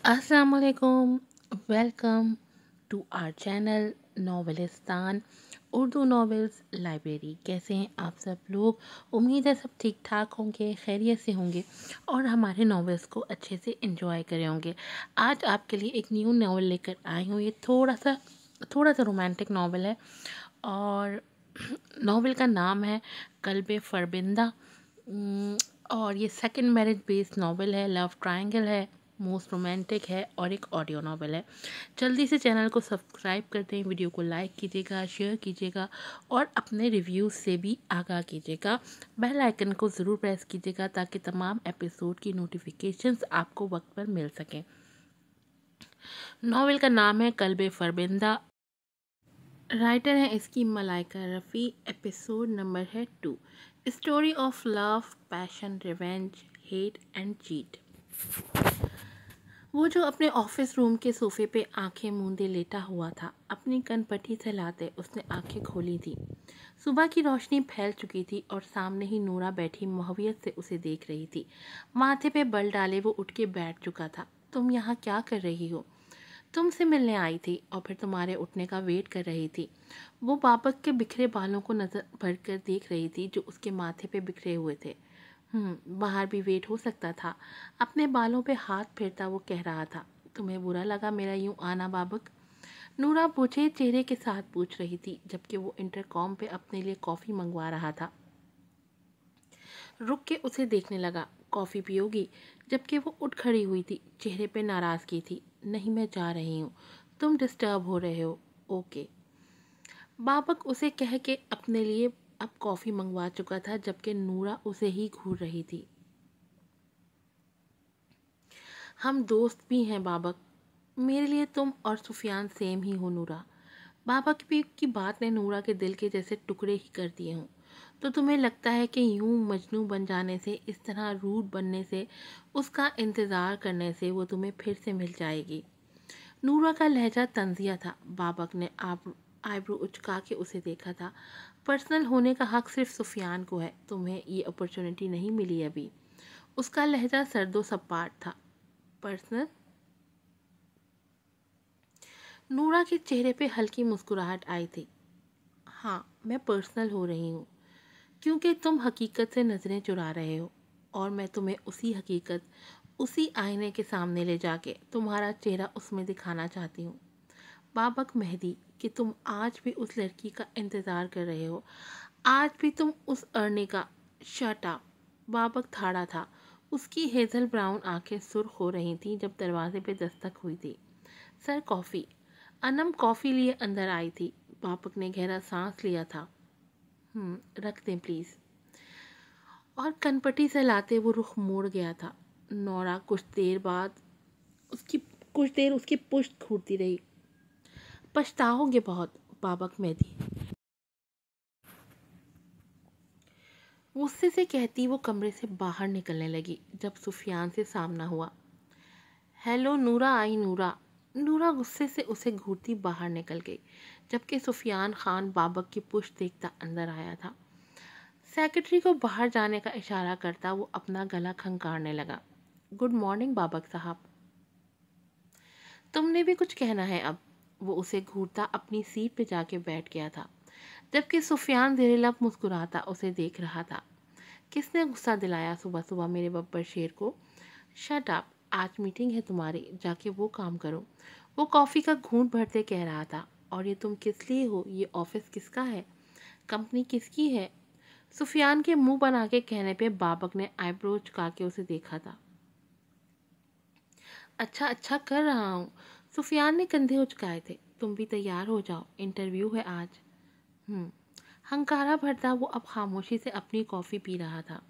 अस्सलाम वालेकुम। Welcome to our channel Novelistan Urdu novels library. कैसे हैं आप सब लोग? उम्मीद है सब ठीक ठाक होंगे, खैरियत से होंगे और हमारे नॉवेल्स को अच्छे से एंजॉय करे होंगे। आज आपके लिए एक न्यू नॉवल लेकर आई हूँ। ये थोड़ा सा रोमांटिक नॉवल है और नॉवल का नाम है कल्बे फरबिंदा। उम, और ये सेकंड मैरिज बेस्ड नॉवल है, लव ट्रायंगल है, मोस्ट रोमांटिक है और एक ऑडियो नॉवल है। जल्दी से चैनल को सब्सक्राइब करते हैं, वीडियो को लाइक कीजिएगा, शेयर कीजिएगा और अपने रिव्यूज़ से भी आगाह कीजिएगा। बेल आइकन को ज़रूर प्रेस कीजिएगा ताकि तमाम एपिसोड की नोटिफिकेशंस आपको वक्त पर मिल सकें। नॉवल का नाम है कल्बे फरबिंदा। राइटर है इसकी मलाइका रफ़ी। एपिसोड नंबर है 2। Story of love, passion, revenge, hate and cheat. वो जो अपने ऑफिस रूम के सोफे पे आंखें मूंदे लेटा हुआ था, अपनी कनपटी सहलाते उसने आंखें खोली थी। सुबह की रोशनी फैल चुकी थी और सामने ही नूरा बैठी मोहब्बत से उसे देख रही थी। माथे पे बल डाले वो उठ के बैठ चुका था। तुम यहाँ क्या कर रही हो? तुमसे मिलने आई थी और फिर तुम्हारे उठने का वेट कर रही थी। वो बाबक के बिखरे बालों को नजर भर कर देख रही थी जो उसके माथे पे बिखरे हुए थे। बाहर भी वेट हो सकता था। अपने बालों पे हाथ फेरता वो कह रहा था, तुम्हें बुरा लगा मेरा यूं आना बाबक? नूरा पूछे चेहरे के साथ पूछ रही थी जबकि वो इंटरकॉम पे अपने लिए कॉफ़ी मंगवा रहा था। रुक के उसे देखने लगा। कॉफ़ी पियोगी? जबकि वो उठ खड़ी हुई थी, चेहरे पे नाराज़गी थी। नहीं, मैं जा रही हूँ, तुम डिस्टर्ब हो रहे हो। ओके। बाबक उसे कह के अपने लिए अब कॉफ़ी मंगवा चुका था जबकि नूरा उसे ही घूर रही थी। हम दोस्त भी हैं बाबक। मेरे लिए तुम और सुफियान सेम ही हो नूरा। बाबा की बात ने नूरा के दिल के जैसे टुकड़े ही कर दिए हों। तो तुम्हें लगता है कि यूं मजनू बन जाने से, इस तरह रूड बनने से, उसका इंतज़ार करने से वो तुम्हें फिर से मिल जाएगी? नूरा का लहजा तंजिया था। बाबक ने आप आईब्रो उचका के उसे देखा था। पर्सनल होने का हक सिर्फ सुफियान को है, तुम्हें ये अपॉर्चुनिटी नहीं मिली अभी। उसका लहजा सर्दो सपाट था। पर्सनल? नूरा के चेहरे पे हल्की मुस्कुराहट आई थी। हाँ, मैं पर्सनल हो रही हूँ क्योंकि तुम हकीकत से नज़रें चुरा रहे हो और मैं तुम्हें उसी हकीकत, उसी आईने के सामने ले जाके तुम्हारा चेहरा उसमें दिखाना चाहती हूँ। बाबक मेहदी, कि तुम आज भी उस लड़की का इंतज़ार कर रहे हो, आज भी तुम उस अरने का। Shut up. बाबक थाड़ा था। उसकी हेज़ल ब्राउन आंखें सुर्ख हो रही थीं जब दरवाजे पे दस्तक हुई थी। Sir, coffee. अनम कॉफ़ी लिए अंदर आई थी। बाबक ने गहरा सांस लिया था। रख दें प्लीज़। और कनपटी से लाते वो रुख मोड़ गया था। नौरा उसकी कुछ देर उसकी पुश्त घूरती रही। पछताओगे बहुत बाबक मेहदी, गुस्से से कहती वो कमरे से बाहर निकलने लगी जब सुफियान से सामना हुआ। हेलो नूरा आई नूरा। नूरा गुस्से से उसे घूरती बाहर निकल गई जबकि सुफियान खान बाबक की पुश्त देखता अंदर आया था। सेक्रेटरी को बाहर जाने का इशारा करता वो अपना गला खंगारने लगा। गुड मॉर्निंग बाबक साहब। तुमने भी कुछ कहना है अब? वो उसे घूरता अपनी सीट पे जाके बैठ गया था जबकि सुफियान ज़ेरे-लब मुस्कुराता उसे देख रहा था। किसने गुस्सा दिलाया सुबह सुबह मेरे बब्बर शेर को? Shut up. आज मीटिंग है तुम्हारी, जाके वो काम करो। वो कॉफ़ी का घूंट भरते कह रहा था। और ये तुम किस लिए हो? ये ऑफिस किसका है? कंपनी किसकी है? सुफियान के मुंह बना के कहने पे बाबक ने आईब्रो झुका के उसे देखा था। अच्छा अच्छा कर रहा हूँ। सुफियान ने कंधे उचकाए थे। तुम भी तैयार हो जाओ, इंटरव्यू है आज। हम्म हंकारा भरता वो अब खामोशी से अपनी कॉफ़ी पी रहा था।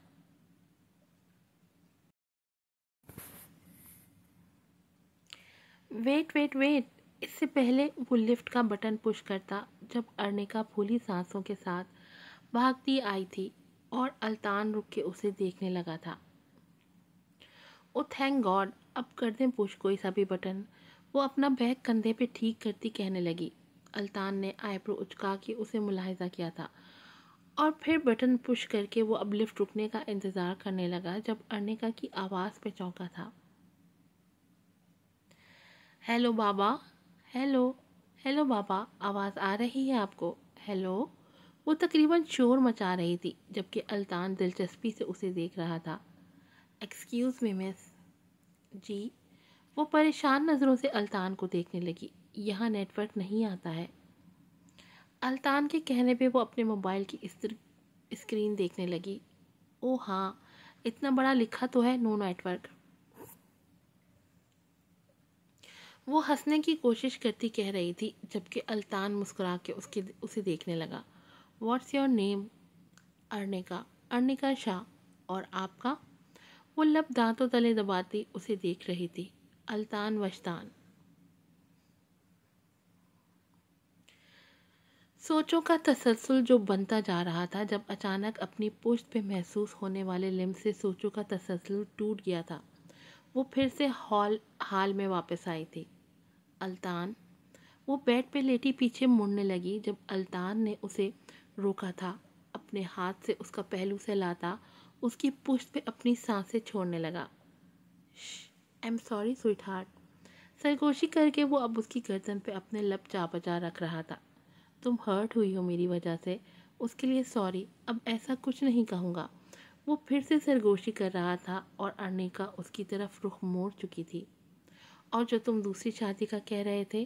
Wait wait wait. इससे पहले वो लिफ्ट का बटन पुश करता जब अर्निका फूली सांसों के साथ भागती आई थी और अल्तान रुक के उसे देखने लगा था। ओ थैंक गॉड, अब कर दें पुश कोई सा भी बटन। वो अपना बैग कंधे पे ठीक करती कहने लगी। अल्तान ने आईब्रो उचका के उसे मुलाहिजा किया था और फिर बटन पुश करके वो अब लिफ्ट रुकने का इंतज़ार करने लगा जब अर्निका की आवाज़ पे चौंका था। हेलो बाबा, हेलो, हेलो बाबा, आवाज़ आ रही है आपको? हेलो। वो तकरीबन शोर मचा रही थी जबकि अल्तान दिलचस्पी से उसे देख रहा था। Excuse me miss. जी। वो परेशान नज़रों से अल्तान को देखने लगी। यहाँ नेटवर्क नहीं आता है। अल्तान के कहने पे वो अपने मोबाइल की स्क्रीन देखने लगी। ओ हाँ, इतना बड़ा लिखा तो है नो नेटवर्क। वो हंसने की कोशिश करती कह रही थी जबकि अल्तान मुस्कुरा के उसे देखने लगा। What's your name? Arnika. Arnika Shah. और आपका? वो लब दांतों तले दबाती उसे देख रही थी। अल्तान वशतान। सोचों का तसलसल जो बनता जा रहा था जब अचानक अपनी पुश्त पे महसूस होने वाले लिम्ब से सोचों का तसलसल टूट गया था। वो फिर से हाल में वापस आई थी। अल्तान। वो बेड पे लेटी पीछे मुड़ने लगी जब अल्तान ने उसे रोका था। अपने हाथ से उसका पहलू सहलाता उसकी पुश्त पे अपनी सांसें छोड़ने लगा। I am sorry sweetheart. सरगोशी करके वो अब उसकी गर्दन पे अपने लब चापचा रख रहा था। तुम हर्ट हुई हो मेरी वजह से, उसके लिए सॉरी। अब ऐसा कुछ नहीं कहूँगा। वो फिर से सरगोशी कर रहा था और अर्निका उसकी तरफ रुख मोड़ चुकी थी। और जो तुम दूसरी शादी का कह रहे थे,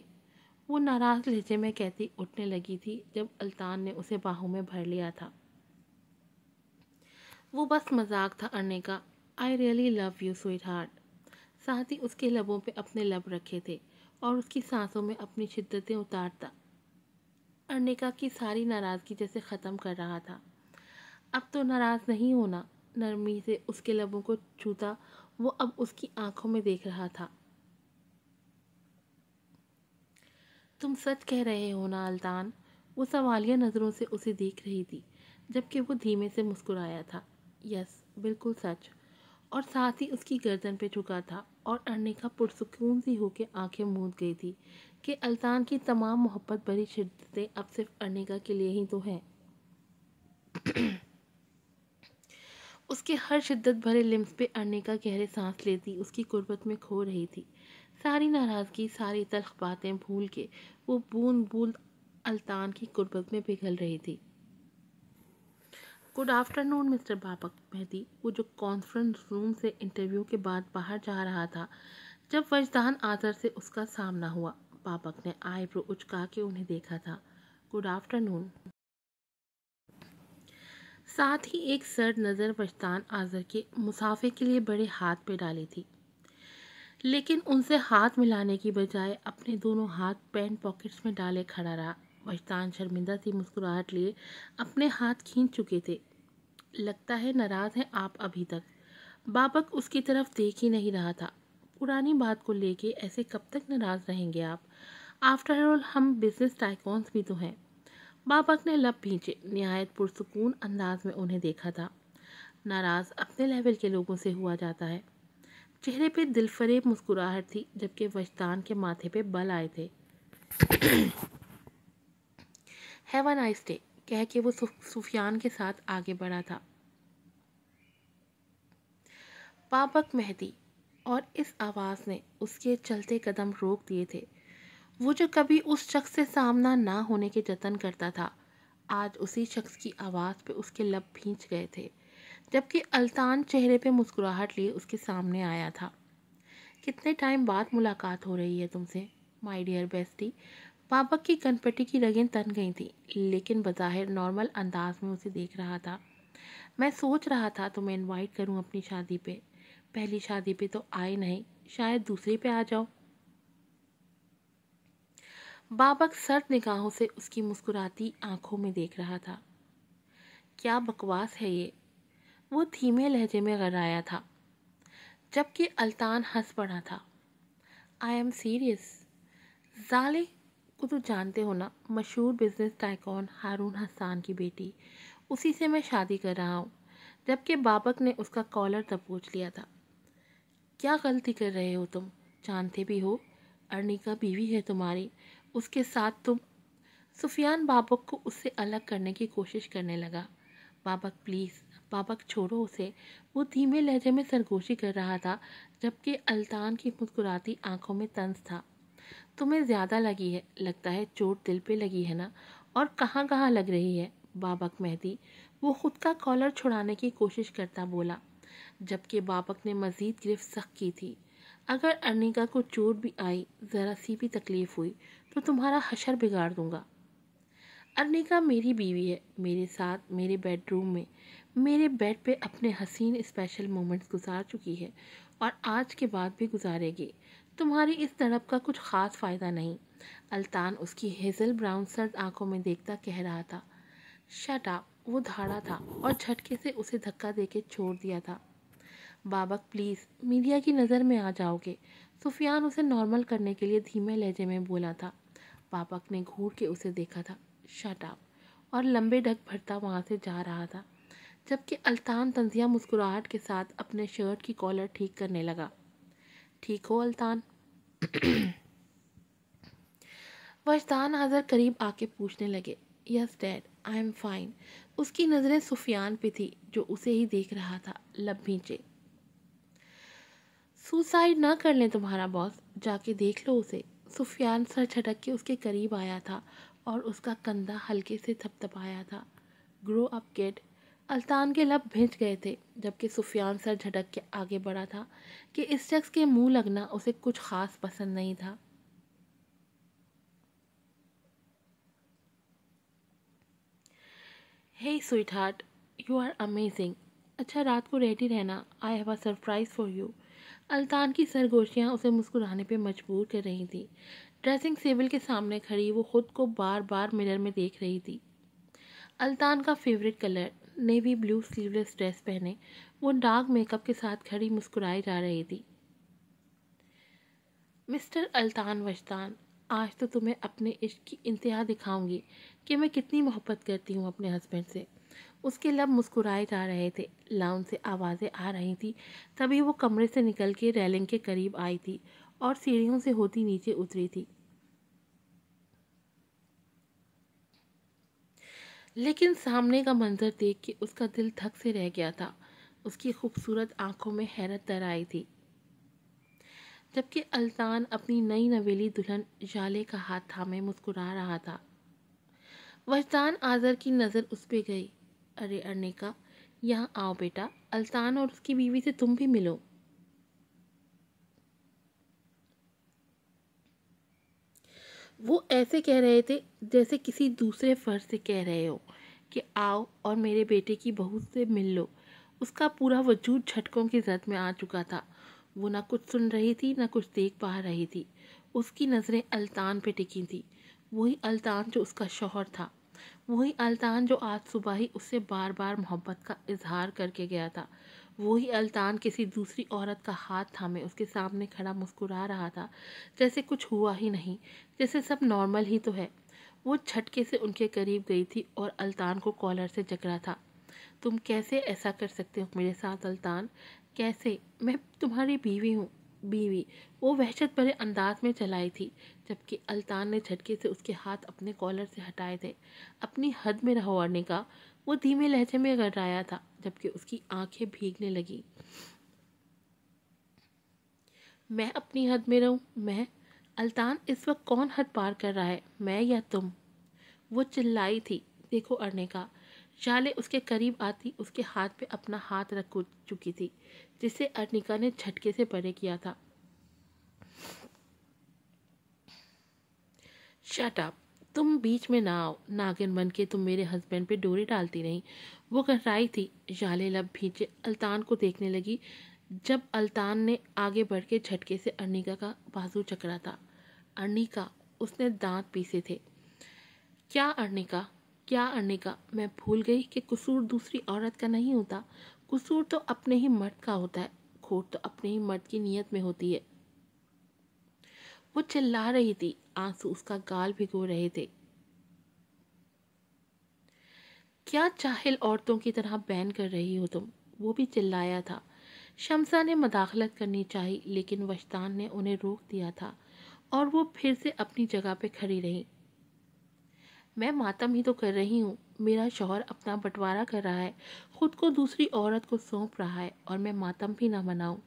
वो नाराज़ लहजे में कहती उठने लगी थी जब अल्तान ने उसे बाहों में भर लिया था। वो बस मजाक था Arnika. I really love you sweetheart. साथ ही उसके लबों पे अपने लब रखे थे और उसकी सांसों में अपनी शिद्दतें उतारता अर्निका की सारी नाराज़गी जैसे ख़त्म कर रहा था। अब तो नाराज़ नहीं होना। नरमी से उसके लबों को छूता वो अब उसकी आंखों में देख रहा था। तुम सच कह रहे हो ना अल्तान? वो सवालिया नज़रों से उसे देख रही थी जबकि वो धीमे से मुस्कुराया था। यस, बिल्कुल सच। और साथ ही उसकी गर्दन पे झुका था और अर्निका पुरसुकून सी होकर आंखें मूंद गई थी कि अल्तान की तमाम मोहब्बत भरी शिद्दतें अब सिर्फ अर्निका के लिए ही तो हैं। उसके हर शिद्दत भरे लिम्स पे अर्निका गहरे सांस लेती उसकी कुर्बत में खो रही थी। सारी नाराज़गी, सारी तल्ख बातें भूल के वो बूंद बूंद अल्तान की कुर्बत में पिघल रही थी। Good afternoon mister Babak Mehdi. वो जो कॉन्फ्रेंस रूम से इंटरव्यू के बाद बाहर जा रहा था जब वजदान आदर से उसका सामना हुआ। बाबक ने आईब्रो उचका के उन्हें देखा था। Good afternoon. साथ ही एक सर्द नज़र वजदान आज़र के मुसाफे के लिए बड़े हाथ पे डाली थी, लेकिन उनसे हाथ मिलाने की बजाय अपने दोनों हाथ पैंट पॉकेट्स में डाले खड़ा रहा। वजदान शर्मिंदा सी मुस्कुराहट लिए अपने हाथ खींच चुके थे। लगता है नाराज़ हैं आप अभी तक। बाबक उसकी तरफ देख ही नहीं रहा था। पुरानी बात को लेके ऐसे कब तक नाराज़ रहेंगे आप? आफ्टर ऑल हम बिजनेस टाइकॉन्स भी तो हैं। बाबक ने लब भींचे निहायत पुरसुकून अंदाज में उन्हें देखा था। नाराज़ अपने लेवल के लोगों से हुआ जाता है। चेहरे पे दिलफरेब मुस्कुराहट थी जबकि वजदान के माथे पे बल आए थे। हैव अ नाइस डे कह के वो सुफियान के साथ आगे बढ़ा था। बाबक मेहदी। और इस आवाज़ ने उसके चलते कदम रोक दिए थे। वो जो कभी उस शख्स से सामना ना होने के जतन करता था, आज उसी शख्स की आवाज़ पे उसके लब भींच गए थे जबकि अल्तान चेहरे पे मुस्कुराहट लिए उसके सामने आया था। कितने टाइम बाद मुलाकात हो रही है तुमसे माय डियर बेस्टी। बाबक की कनपटी की रगें तन गई थी लेकिन बज़ाहिर नॉर्मल अंदाज में उसे देख रहा था। मैं सोच रहा था तुम्हें इनवाइट करूं अपनी शादी पे। पहली शादी पे तो आए नहीं, शायद दूसरी पे आ जाओ। बाबक सर्द निगाहों से उसकी मुस्कुराती आंखों में देख रहा था। क्या बकवास है ये? वो धीमे लहजे में गर्राया था जबकि अल्तान हंस पड़ा था। I am serious. जाले को तो जानते हो ना, मशहूर बिजनेस टाइकॉन हारून हसान की बेटी, उसी से मैं शादी कर रहा हूँ। जबकि बाबक ने उसका कॉलर दबोच लिया था। क्या गलती कर रहे हो तुम? जानते भी हो अर्निका बीवी है तुम्हारी, उसके साथ तुम। सुफियान बाबक को उससे अलग करने की कोशिश करने लगा। बाबक प्लीज़, बाबक छोड़ो उसे। वो धीमे लहजे में सरगोशी कर रहा था जबकि अल्तान की मुस्कुराती आंखों में तंज था। تمہیں زیادہ لگی ہے، لگتا ہے چوٹ دل پہ لگی ہے نا؟ اور کہاں کہاں لگ رہی ہے؟ بابک مہدی وہ خود کا کالر چھڑانے کی کوشش کرتا بولا، جبکہ بابک نے مزید گرفت سخت کی تھی۔ اگر ارنیکا کو چوٹ بھی آئی، ذرا سی بھی تکلیف ہوئی تو تمہارا حشر بگاڑ دوں گا۔ ارنیکا میری بیوی ہے، میرے ساتھ میرے بیڈ روم میں میرے بیڈ پہ اپنے حسین اسپیشل مومنٹس گزار چکی ہے اور آج کے بعد بھی گزارے گی۔ تمہاری اس تڑپ کا کچھ خاص فائدہ نہیں، الطان اس کی ہیزل براؤن سرد آنکھوں میں دیکھتا کہہ رہا تھا۔ شٹ اپ، وہ دھاڑا تھا اور جھٹکے سے اسے دھکا دے کے چھوڑ دیا تھا۔ بابک پلیز، میڈیا کی نظر میں آ جاؤ گے، سفیان اسے نارمل کرنے کے لیے دھیمے لہجے میں بولا تھا۔ بابک نے گھور کے اسے دیکھا تھا۔ شٹ اپ، اور لمبے ڈھک بھرتا وہاں سے جا رہا تھا، جبکہ الطان طنزیہ مسکراہٹ کے ساتھ اپنے شرٹ کی کالر ٹھیک کرنے لگا۔ ٹھیک ہو الطان؟ وجدان حضر قریب آ کے پوچھنے لگے۔ یس ڈیڈ، آئی ایم فائن۔ اس کی نظریں سفیان پہ تھی جو اسے ہی دیکھ رہا تھا، لب بھینچے۔ سوسائڈ نہ کر لیں تمہارا باس، جا کے دیکھ لو اسے۔ سفیان سر جھٹک کے اس کے قریب آیا تھا اور اس کا کندھا ہلکے سے تھپ تھپایا تھا۔ گرو اپ کڈ۔ الطان کے لب بھینچ گئے تھے، جبکہ سفیان سر جھٹک کے آگے بڑھا تھا کہ اس شخص کے منہ لگنا اسے کچھ خاص پسند نہیں تھا۔ Hey sweetheart, you are amazing. اچھا رات کو ریڈی رہنا، I have a surprise for you. الطان کی سرگوشیاں اسے مسکرانے پہ مجبور کر رہی تھی۔ ڈریسنگ ٹیبل کے سامنے کھڑی وہ خود کو بار بار مرر میں دیکھ رہی تھی۔ الطان کا favourite colour, navy blue sleeveless dress پہنے وہ ڈارک میک اپ کے ساتھ کھڑی مسکرائی جا رہی تھی۔ مسٹر الطان وجدان، آج تو تمہیں اپنے عشق کی انتہا دکھاؤں گی کہ میں کتنی محبت کرتی ہوں اپنے ہسبینڈ سے۔ اس کے لب مسکرائے جا رہے تھے، لاؤن سے آوازیں آ رہی تھی۔ تبھی وہ کمرے سے نکل کے ریلنگ کے قریب آئی تھی اور سیڑھیوں سے ہوتی نیچے اتری تھی۔ لیکن سامنے کا منظر دیکھ کے اس کا دل دھک سے رہ گیا تھا۔ اس کی خوبصورت آنکھوں میں حیرت در آئی تھی، جبکہ الطان اپنی نئی نویلی دلہن ژالے کا ہاتھ تھامے مسکرا رہا تھا۔ وجدان آذر کی نظر اس پہ گئی۔ ارے ارنیکا، یہاں آؤ بیٹا، الطان اور اس کی بیوی سے تم بھی ملو۔ وہ ایسے کہہ رہے تھے جیسے کسی دوسرے فرد سے کہہ رہے ہو کہ آؤ اور میرے بیٹے کی بہو سے مل لو۔ اس کا پورا وجود جھٹکوں کی زد میں آ چکا تھا۔ وہ نہ کچھ سن رہی تھی نہ کچھ دیکھ پا رہی تھی۔ اس کی نظریں الطان پہ ٹکی تھی، وہی الطان جو اس کا شوہر تھا، وہی الطان جو آج صبح ہی اس سے بار بار محبت کا اظہار کر کے گیا تھا، وہی الطان کسی دوسری عورت کا ہاتھ تھامے اس کے سامنے کھڑا مسکرا رہا تھا، جیسے کچھ ہوا ہی نہیں، جیسے سب نارمل ہی تو ہے۔ وہ جھٹکے سے ان کے قریب گئی تھی اور الطان کو کالر سے جکڑا تھا۔ تم کیسے ایسا کر سکتے ہو میرے ساتھ الطان؟ کیسے؟ میں تمہاری بیوی ہوں۔ بیوی؟ وہ وحشت بھرے انداز میں چلائی تھی، جبکہ الطان نے جھٹکے سے اس کے ہاتھ اپنے کالر سے ہٹائے تھے۔ اپنی حد میں رہو ارنیکا، وہ دھیمے لہجے میں گڑرایا تھا، جبکہ اس کی آنکھیں بھیگنے لگی۔ میں اپنی حد میں رہوں؟ میں؟ الطان، اس وقت کون حد پار کر رہا ہے، میں یا تم؟ وہ چلائی تھی۔ دیکھو ارنیکا، ژالے اس کے قریب آتی اس کے ہاتھ پہ اپنا ہاتھ رکھ چکی تھی، جسے ارنیکا نے جھٹکے سے پرے کیا تھا۔ شٹ اپ، تم بیچ میں نہ آؤ، ناگن بن کے تم میرے ہسبینڈ پہ ڈوری ڈالتی نہیں۔ وہ گھبرائی تھی، ژالے لب بھینچے الطان کو دیکھنے لگی، جب الطان نے آگے بڑھ کے جھٹکے سے ارنیکا کا بازو چکرا تھا۔ ارنیکا، اس نے دانت پیسے تھے۔ کیا ارنیکا؟ کیا ارنیکا؟ میں بھول گئی کہ قصور دوسری عورت کا نہیں ہوتا، قصور تو اپنے ہی مرد کا ہوتا ہے، کھوٹ تو اپنے ہی مرد کی نیت میں ہوتی ہے۔ وہ چلا رہی تھی، آنسو اس کا گال بھگو رہے تھے۔ کیا جاہل عورتوں کی طرح بین کر رہی ہو تم؟ وہ بھی چلایا تھا۔ شمسا نے مداخلت کرنی چاہی، لیکن وجدان نے انہیں روک دیا تھا اور وہ پھر سے اپنی جگہ پہ کھڑی رہی۔ میں ماتم ہی تو کر رہی ہوں، میرا شوہر اپنا بٹوارا کر رہا ہے، خود کو دوسری عورت کو سونپ رہا ہے اور میں ماتم بھی نہ مناؤں،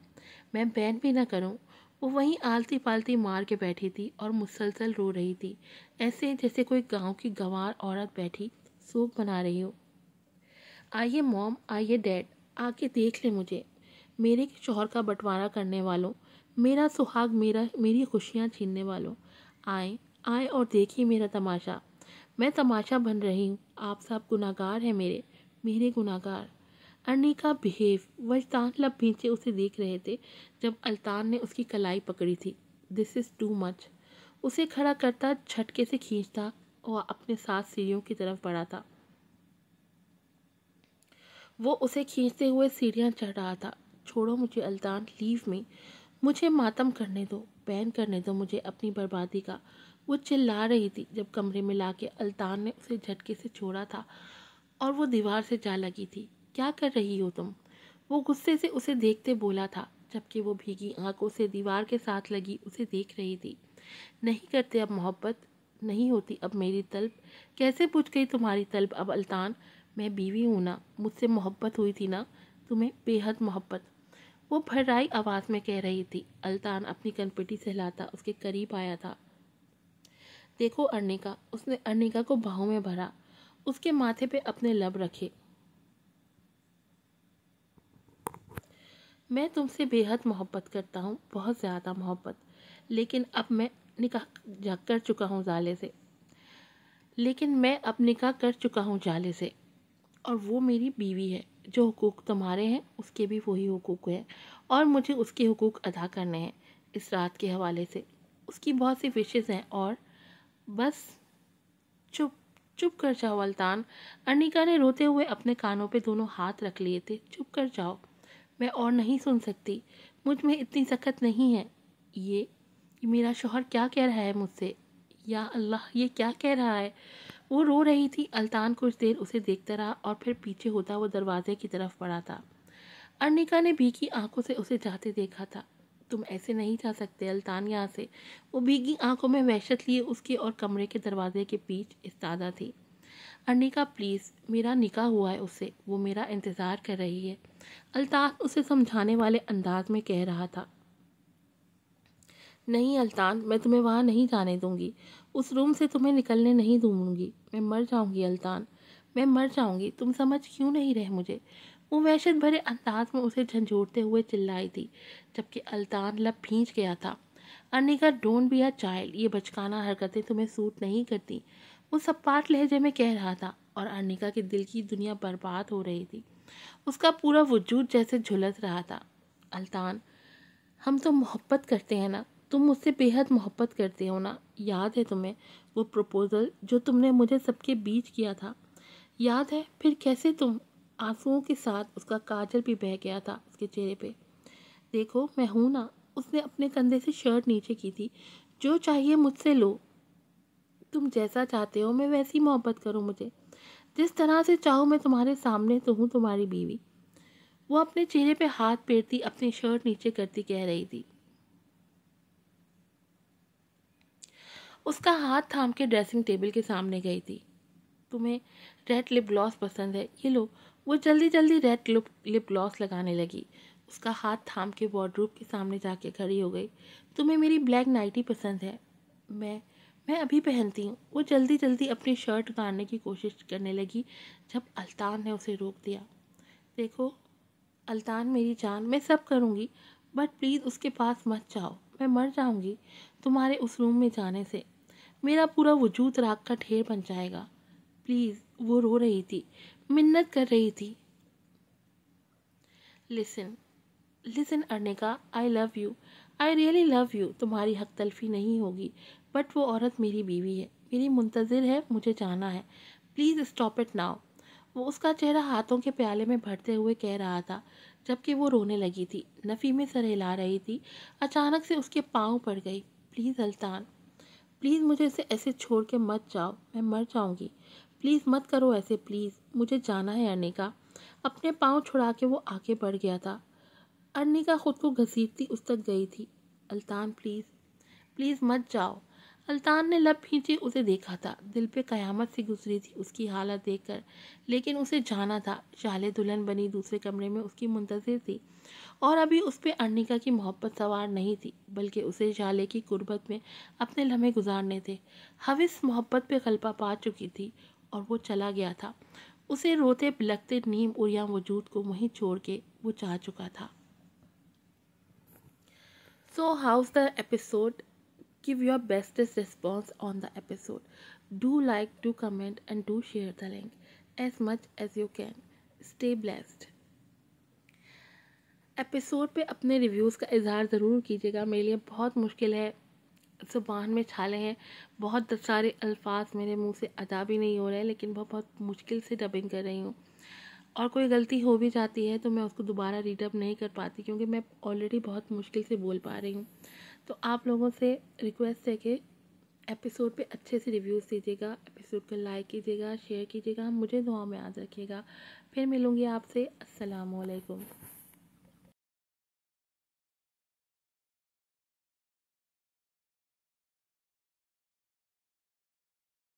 میں بین بھی نہ کروں۔ وہ وہیں آلتی پالتی مار کے بیٹھی تھی اور مسلسل رو رہی تھی، ایسے جیسے کوئی گاؤں کی گنوار عورت بیٹھی سوپ بنا رہی ہو۔ آئیے موم، آئیے ڈیڈ، آ کے دیکھ لیں مجھے، میرے شوہر کا بٹوارا کرنے والوں، میرا سہاگ، میری خوشیاں چھیننے والوں، آئیں آئیں اور دیکھیے میرا تماشا، میں تماشا بن رہی ہوں، آپ سب گناہگار ہیں، میرے گناہگار۔ ارنیکا بہیو، وجدان لب بھینچے اسے دیکھ رہے تھے جب الطان نے اس کی کلائی پکڑی تھی۔ دس از ٹو مچ۔ اسے کھڑا کرتا، جھٹکے سے کھینچتا اور اپنے ساتھ سیڑھیوں کی طرف بڑھا تھا۔ وہ اسے کھینچتے ہوئے سیڑھیاں چڑھ رہا تھا۔ چھوڑو مجھے الطان، لیو می، مجھے ماتم کرنے دو، بین کرنے دو مجھے اپنی بربادی کا۔ وہ چلا رہی تھی جب کمرے میں لا کے الطان نے اسے جھٹکے سے چھوڑا تھا اور وہ دیوار سے جا لگی تھی۔ کیا کر رہی ہو تم؟ وہ غصے سے اسے دیکھتے بولا تھا، جبکہ وہ بھیگی آنکھوں سے دیوار کے ساتھ لگی اسے دیکھ رہی تھی۔ نہیں کرتے اب محبت، نہیں ہوتی اب میری طلب، کیسے بجھ گئی تمہاری طلب اب الطان؟ میں بیوی ہوں نا، مجھ سے محبت ہوئی تھی نا تمہیں، بے حد محبت، وہ بھررائی آواز میں کہہ رہی تھی۔ الطان اپنی کنپٹی سہلاتا اس کے قریب آیا تھا۔ دیکھو ارنیکا، اس نے ارنیکا کو باہوں میں بھرا، اس کے ماتھے پہ اپنے لب رکھے۔ میں تم سے بے حد محبت کرتا ہوں، بہت زیادہ محبت، لیکن اب میں نکاح کر چکا ہوں جالے سے، اور وہ میری بیوی ہے۔ جو حقوق تمہارے ہیں اس کے بھی وہی حقوق ہیں، اور مجھے اس کے حقوق ادا کرنے ہیں اس رات کے حوالے سے۔ اس کی بہت سی وشز ہیں اور بس چپ کر جاؤ الطان۔ ارنیکا نے روتے ہوئے اپنے کانوں پہ دونوں ہاتھ رکھ لیے تھے۔ چپ کر جاؤ، میں اور نہیں سن سکتی، مجھ میں اتنی سخت نہیں ہے۔ یہ میرا شوہر کیا کہہ رہا ہے مجھ سے؟ یا اللہ، یہ کیا کہہ رہا ہے؟ وہ رو رہی تھی۔ الطان کچھ دیر اسے دیکھتا رہا اور پھر پیچھے ہوتا وہ دروازے کی طرف بڑھا تھا۔ ارنیکا نے بھیگی آنکھوں سے اسے جاتے دیکھا تھا۔ تم ایسے نہیں جا سکتے الطان یہاں سے۔ وہ بھیگی آنکھوں میں وحشت لیے اس کے اور کمرے کے دروازے کے پیچ ایستادہ تھی۔ ارنیکا پلیز، میرا نکاح ہوا ہے اس سے، وہ میرا انتظار کر رہی ہے، الطان اسے سمجھانے والے انداز میں کہہ رہا تھا۔ نہیں الطان، میں تمہیں وہاں نہیں جانے دوں گی، اس روم سے تمہیں نکلنے نہیں دوں گی، میں مر جاؤں گی الطان، میں مر جاؤں گی، تم سمجھ کیوں نہیں رہے مجھے؟ وہ وحشت بھرے انداز میں اسے جھنجھوڑتے ہوئے چلائی تھی، جبکہ الطان لب بھینچ گیا تھا۔ ارنیکا، ڈونٹ بی اے چائلڈ، یہ بچکانہ حرکتیں تمہیں سوٹ نہیں کرتی، وہ سپاٹ لہجے میں کہہ رہا تھا، اور ارنیکا کے دل کی دنیا برباد ہو رہی تھی، اس کا پورا وجود جیسے جھلس رہا تھا۔ الطان، ہم تو محبت کرتے ہیں نا، تم مجھ سے بے حد محبت کرتے ہو نا، یاد ہے تمہیں وہ پروپوزل جو تم نے مجھے سب کے بیچ کیا تھا؟ یاد ہے پھر کیسے تم؟ آنسوؤں کے ساتھ اس کا کاجل بھی بہہ گیا تھا اس کے چہرے پہ۔ دیکھو میں ہوں نا، اس نے اپنے کندھے سے شرٹ نیچے کی تھی، جو چاہیے مجھ سے لو، تم جیسا چاہتے ہو میں ویسی محبت کروں مجھے، جس طرح سے چاہو، میں تمہارے سامنے تو ہوں تمہاری بیوی۔ وہ اپنے چہرے پہ ہاتھ پھیرتی اپنی شرٹ نیچے کرتی کہہ رہی تھی۔ اس کا ہاتھ تھام کے ڈریسنگ ٹیبل کے سامنے گئی تھی۔ تمہیں ریڈ لپ گلاس پسند ہے، یہ لو۔ وہ جلدی جلدی ریڈ لپ گلاس لگانے لگی، اس کا ہاتھ تھام کے وارڈروب کے سامنے جا کے کھڑی ہو گئی۔ تمہیں میری بلیک نائٹی پسند ہے، میں ابھی پہنتی ہوں۔ وہ جلدی جلدی اپنی شرٹ اتارنے کی کوشش کرنے لگی جب الطان نے اسے روک دیا۔ دیکھو الطان میری جان، میں سب کروں گی، بٹ پلیز اس کے پاس مت جاؤ، میں مر جاؤں گی تمہارے اس روم میں جانے سے، میرا پورا وجود راکھ کا ڈھیر بن جائے گا، پلیز۔ وہ رو رہی تھی، منت کر رہی تھی۔ Listen Arnika, I love you, I really love you, تمہاری حق تلفی نہیں ہوگی، بٹ وہ عورت میری بیوی ہے، میری منتظر ہے، مجھے جانا ہے، پلیز اسٹاپ اٹ ناؤ۔ وہ اس کا چہرہ ہاتھوں کے پیالے میں بھرتے ہوئے کہہ رہا تھا، جبکہ وہ رونے لگی تھی، نفی میں سر ہلا رہی تھی۔ اچانک سے اس کے پاؤں پڑ گئی۔ پلیز الطان، پلیز مجھے ایسے چھوڑ کے مت جاؤ، میں مر جاؤں گی، پلیز مت کرو ایسے، پلیز مجھے جانا ہے ارنیکا۔ اپنے پاؤں چھڑا کے وہ آگے بڑھ گیا تھا۔ ارنیکا خود کو گھسیٹتی اس تک گئی تھی۔ الطان پلیز، پلیز مت جاؤ۔ सुल्तान ने लब खींचे उसे देखा था। दिल पे कयामत सी गुजरी थी उसकी हालत देखकर, लेकिन उसे जाना था। शाले दुल्हन बनी दूसरे कमरे में उसकी मुंतज़िर थी, और अभी उस पे अर्निका की मोहब्बत सवार नहीं थी, बल्कि उसे शाले की गुर्बत में अपने लम्हे गुजारने थे। हविस मोहब्बत पे गलबा पा चुकी थी और वो चला गया था। उसे रोते बिलखते नीम उरिया वजूद को वहीं छोड़ के वो जा चुका था। So how's the episode? Give your bestest response on the episode. Do like, do comment and do share the link as much as you can. Stay blessed. Episode पे अपने रिव्यूज़ का इजहार ज़रूर कीजिएगा। मेरे लिए बहुत मुश्किल है, ज़ुबान में छाले हैं, बहुत सारे अल्फाज मेरे मुंह से अदा भी नहीं हो रहे हैं, लेकिन बहुत मुश्किल से डबिंग कर रही हूँ। और कोई गलती हो भी जाती है तो मैं उसको दोबारा रीडअप नहीं कर पाती, क्योंकि मैं ऑलरेडी बहुत मुश्किल से बोल पा रही हूँ। तो आप लोगों से रिक्वेस्ट है कि एपिसोड पे अच्छे से रिव्यूज़ दीजिएगा, एपिसोड को लाइक कीजिएगा, शेयर कीजिएगा, मुझे दुआ में याद रखिएगा। फिर मिलूँगी आपसे। अस्सलाम वालेकुम।